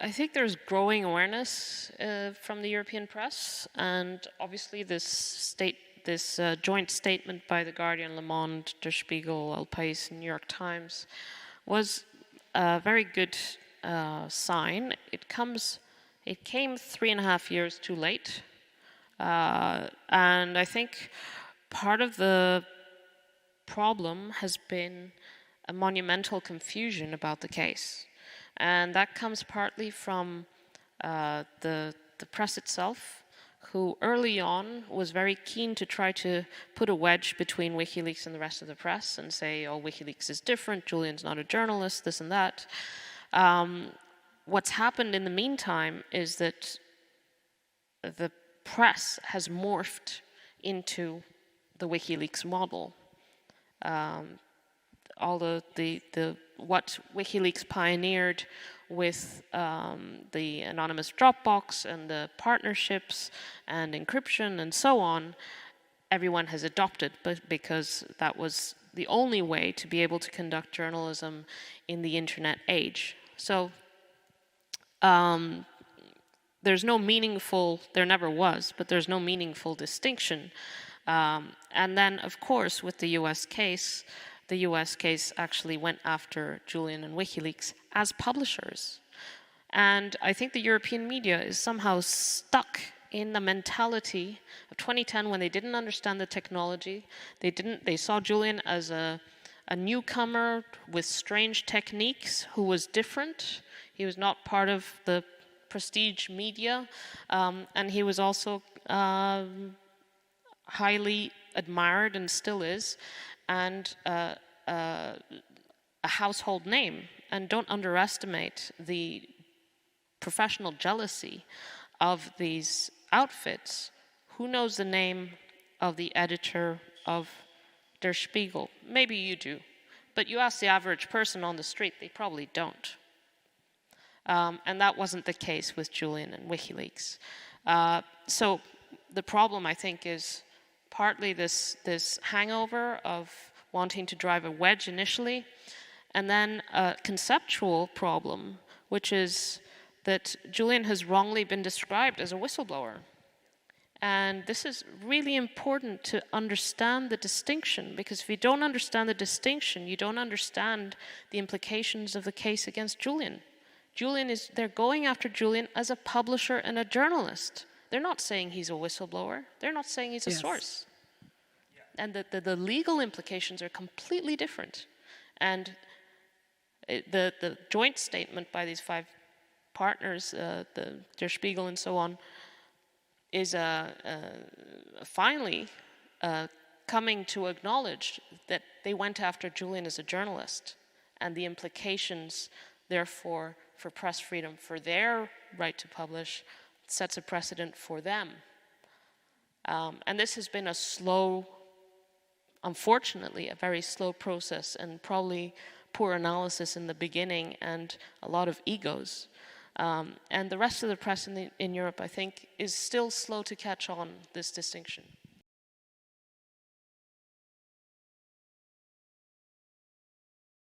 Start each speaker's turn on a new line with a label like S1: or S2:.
S1: I think there's growing awareness from the European press, and obviously this joint statement by The Guardian, Le Monde, Der Spiegel, El País, and New York Times was a very good sign. It came 3.5 years too late, and I think part of the problem has been a monumental confusion about the case. And that comes partly from the press itself, who early on was very keen to try to put a wedge between WikiLeaks and the rest of the press and say, oh, WikiLeaks is different, Julian's not a journalist, this and that. What's happened in the meantime is that the press has morphed into the WikiLeaks model. All what WikiLeaks pioneered with the anonymous Dropbox and the partnerships and encryption and so on, everyone has adopted, but because that was the only way to be able to conduct journalism in the internet age. So there's no meaningful, there never was, but there's no meaningful distinction. And then, of course, with the US case, the US case actually went after Julian and WikiLeaks as publishers. And I think the European media is somehow stuck in the mentality of 2010 when they didn't understand the technology. They saw Julian as a newcomer with strange techniques who was different. He was not part of the prestige media, and he was also highly admired and still is, and a household name. And don't underestimate the professional jealousy of these outfits. Who knows the name of the editor of Der Spiegel? Maybe you do, but you ask the average person on the street, they probably don't. And that wasn't the case with Julian and WikiLeaks. So the problem, I think, is partly this hangover of wanting to drive a wedge initially, and then a conceptual problem, which is that Julian has wrongly been described as a whistleblower. And this is really important to understand the distinction, because if you don't understand the distinction, you don't understand the implications of the case against Julian. They're going after Julian as a publisher and a journalist. They're not saying he's a whistleblower. They're not saying he's a source. And the legal implications are completely different. And the joint statement by these 5 partners, the Der Spiegel and so on, is finally coming to acknowledge that they went after Julian as a journalist, and the implications, therefore, for press freedom, for their right to publish, sets a precedent for them. And this has been a slow, unfortunately, a very slow process, and probably poor analysis in the beginning and a lot of egos. And the rest of the press in Europe, I think, is still slow to catch on this distinction.